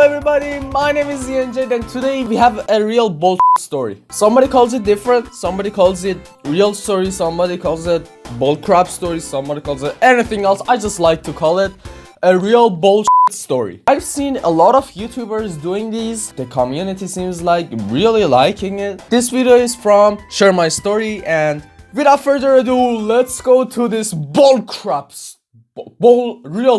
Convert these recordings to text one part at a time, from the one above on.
everybody, my name is JADE and today we have a real bullsh story. Somebody calls it different, somebody calls it real story, somebody calls it bullcrap story, somebody calls it anything else. I just like to call it a real bullsh story. I've seen a lot of YouTubers doing these. The community seems like really liking it. This video is from Share My Story, and without further ado, let's go to this real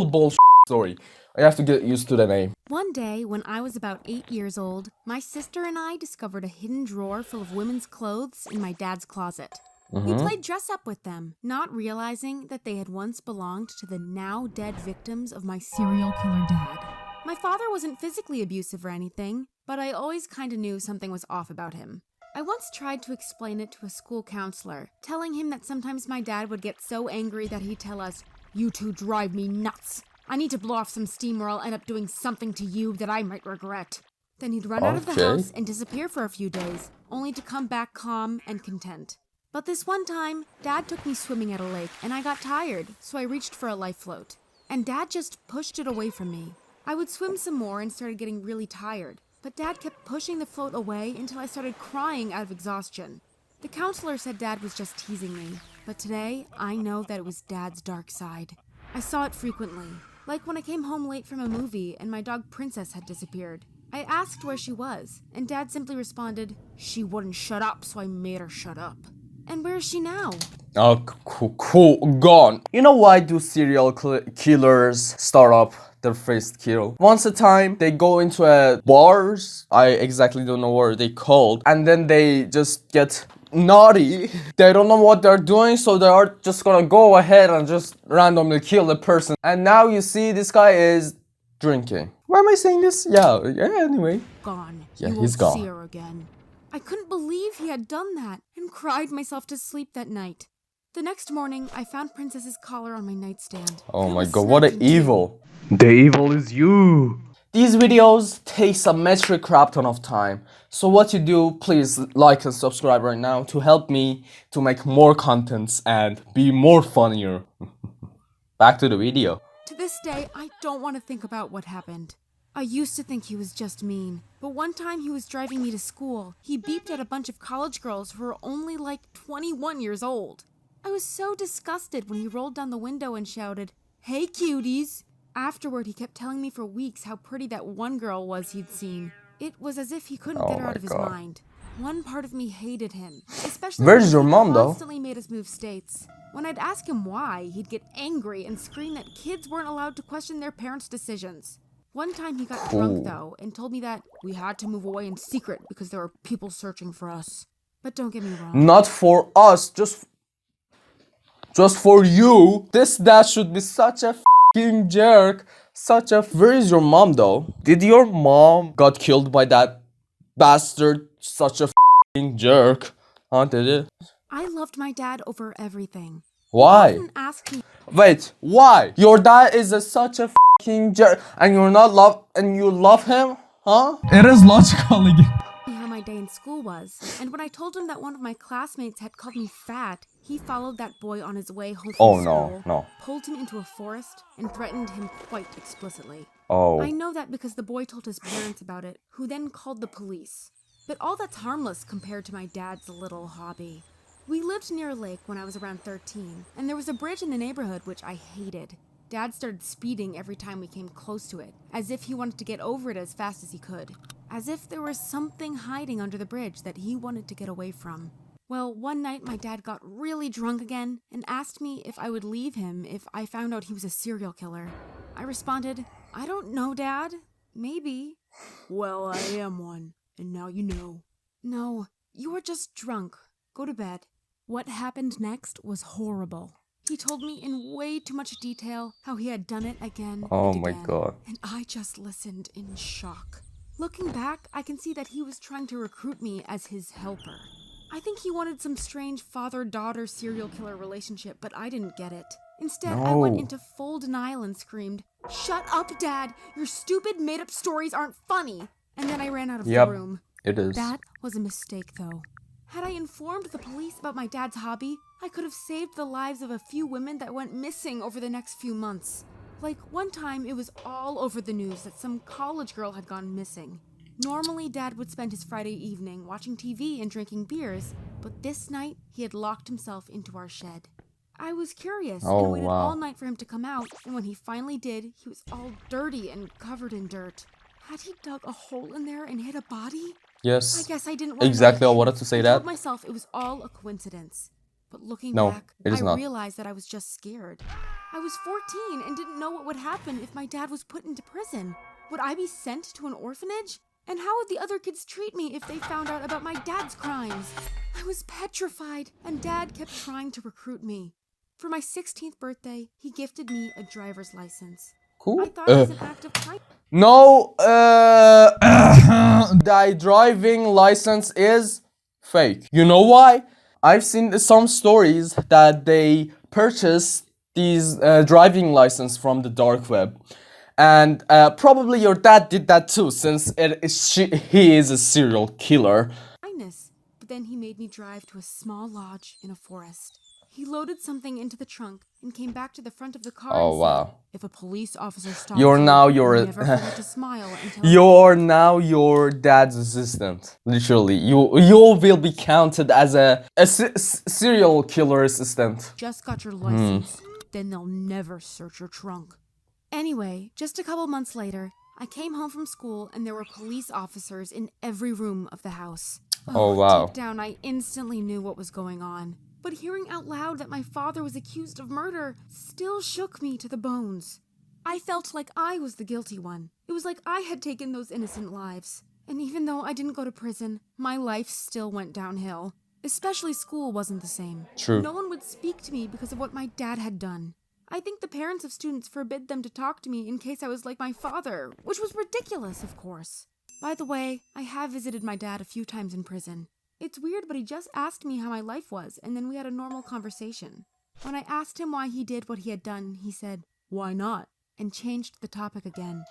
bullsh story. I have to get used to the name. One day, when I was about 8 years old, my sister and I discovered a hidden drawer full of women's clothes in my dad's closet. We played dress up with them, not realizing that they had once belonged to the now dead victims of my serial killer dad. My father wasn't physically abusive or anything, but I always kinda knew something was off about him. I once tried to explain it to a school counselor, telling him that sometimes my dad would get so angry that he'd tell us, "You two drive me nuts. I need to blow off some steam or I'll end up doing something to you that I might regret." Then he'd run out of the house and disappear for a few days, only to come back calm and content. But this one time, Dad took me swimming at a lake and I got tired, so I reached for a life float. And Dad just pushed it away from me. I would swim some more and started getting really tired, but Dad kept pushing the float away until I started crying out of exhaustion. The counselor said Dad was just teasing me, but today I know that it was Dad's dark side. I saw it frequently. Like when I came home late from a movie and my dog Princess had disappeared. I asked where she was, and Dad simply responded, "She wouldn't shut up, so I made her shut up." And where is she now? Oh, cool, gone. You know why do serial killers start up their first kill? Once a time, they go into a bars, I exactly don't know what they called, and then they just get naughty. They don't know what they're doing, so they are just gonna go ahead and just randomly kill the person. And now you see this guy is drinking. Why am I saying this? Yeah, anyway. Gone. Yeah, you he's won't gone. see her again. I couldn't believe he had done that and cried myself to sleep that night. The next morning, I found Princess's collar on my nightstand. Oh my god, what an evil. The evil is you. These videos takes a metric crap ton of time. So what you do, please like and subscribe right now to help me to make more contents and be more funnier. Back to the video. To this day, I don't want to think about what happened. I used to think he was just mean, but one time he was driving me to school. He beeped at a bunch of college girls who were only like 21 years old. I was so disgusted when he rolled down the window and shouted, "Hey cuties!" Afterward, he kept telling me for weeks how pretty that one girl was he'd seen. It was as if he couldn't get her out of his mind. One part of me hated him, especially Where's your mom, though? Constantly made us move states. When I'd ask him why, he'd get angry and scream that kids weren't allowed to question their parents' decisions. One time he got drunk, though, and told me that we had to move away in secret because there were people searching for us. But don't get me wrong. Not for us, just for you. This dad should be such a f***ing jerk. Where is your mom, though? Did your mom got killed by that bastard? Such a f***ing jerk. Huh, did it? I loved my dad over everything. Why? He often asked me, Wait, why? Your dad is such a f***ing jerk and you love him? Huh? It is logical again. how my day in school was, and when I told him that one of my classmates had called me fat, he followed that boy on his way home from school, pulled him into a forest, and threatened him quite explicitly. Oh. I know that because the boy told his parents about it, who then called the police. But all that's harmless compared to my dad's little hobby. We lived near a lake when I was around 13, and there was a bridge in the neighborhood which I hated. Dad started speeding every time we came close to it, as if he wanted to get over it as fast as he could. As if there was something hiding under the bridge that he wanted to get away from. Well, one night my dad got really drunk again and asked me if I would leave him if I found out he was a serial killer. I responded, "I don't know, Dad. Maybe." "Well, I am one, and now you know." "No, you were just drunk. Go to bed." What happened next was horrible. He told me in way too much detail how he had done it again and again. My god. And I just listened in shock. Looking back, I can see that he was trying to recruit me as his helper. I think he wanted some strange father-daughter serial killer relationship, but I didn't get it. Instead, I went into full denial and screamed, "Shut up, Dad! Your stupid made-up stories aren't funny!" And then I ran out of the room. It is. That was a mistake, though. Had I informed the police about my dad's hobby, I could have saved the lives of a few women that went missing over the next few months. Like one time it was all over the news that some college girl had gone missing. Normally Dad would spend his Friday evening watching TV and drinking beers, but this night he had locked himself into our shed. I was curious and waited all night for him to come out, and when he finally did, he was all dirty and covered in dirt. Had he dug a hole in there and hid a body? Yes. I guess I didn't want exactly. I wanted to say I that. told myself it was all a coincidence. But looking No, back, it is I not. realized that I was just scared. I was 14 and didn't know what would happen if my dad was put into prison. Would I be sent to an orphanage? And how would the other kids treat me if they found out about my dad's crimes? I was petrified, and Dad kept trying to recruit me. For my 16th birthday, he gifted me a driver's license. Cool. I thought it was an act of kindness. No, the driving license is fake. You know why? I've seen some stories that they purchased these driving license from the dark web. And probably your dad did that too, since he is a serial killer. But then he made me drive to a small lodge in a forest. He loaded something into the trunk and came back to the front of the car and said, if a police officer stops You're now never forget to smile until You're now your dad's assistant. Literally, you will be counted as a serial killer assistant. Just got your license, then they'll never search your trunk. Anyway, just a couple months later, I came home from school and there were police officers in every room of the house. Oh, wow. Deep down, I instantly knew what was going on. But hearing out loud that my father was accused of murder still shook me to the bones. I felt like I was the guilty one. It was like I had taken those innocent lives. And even though I didn't go to prison, my life still went downhill. Especially school wasn't the same. True. No one would speak to me because of what my dad had done. I think the parents of students forbid them to talk to me in case I was like my father, which was ridiculous, of course. By the way, I have visited my dad a few times in prison. It's weird, but he just asked me how my life was, and then we had a normal conversation. When I asked him why he did what he had done, he said, "Why not?" and changed the topic again.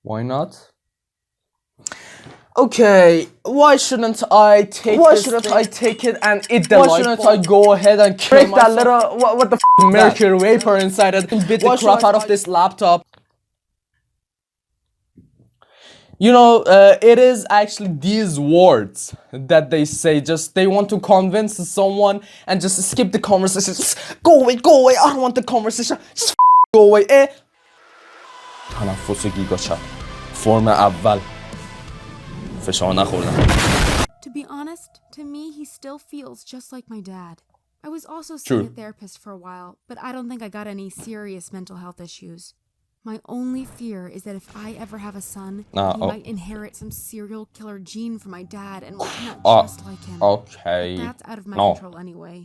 Why not? Okay, why shouldn't I take it and eat the light bulb? Why shouldn't I go ahead and break that little what the mercury vapor inside it and beat the crap out of this laptop? You know, it is actually these words that they say, just they want to convince someone and just skip the conversation. Just go away, I don't want the conversation. Just go away. تنفس گیگاچپ فرم اول فشار نخوردم. To be honest, to me he still feels just like my dad. I was also seeing a therapist for a while, but I don't think I got any serious mental health issues. My only fear is that if I ever have a son, he might inherit some serial killer gene from my dad and turn out just like him. Okay. But that's out of my control anyway.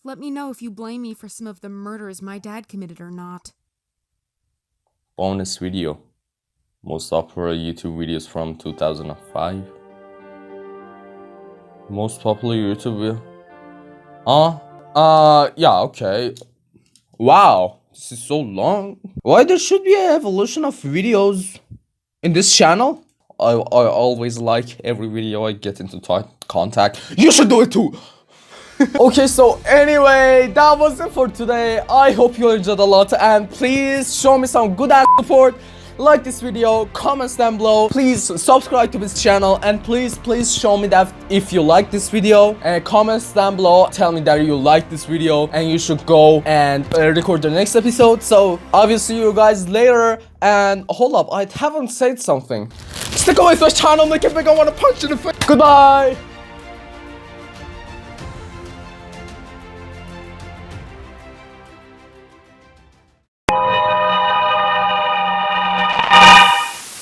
Let me know if you blame me for some of the murders my dad committed or not. Bonus video. Most popular YouTube videos from 2005. Most popular YouTube video. Yeah, okay. Wow. This is so long. Why there should be an evolution of videos in this channel? I always like every video I get into contact. You should do it too. Okay, so anyway, that was it for today. I hope you enjoyed a lot, and please show me some good ass support. Like this video, comments down below, please subscribe to this channel, and please show me that if you like this video, and comments down below tell me that you like this video and you should go and record the next episode. So I will see you guys later. And hold up, I haven't said something. Stick away to my channel, make it big, I want to punch you in the face. Goodbye.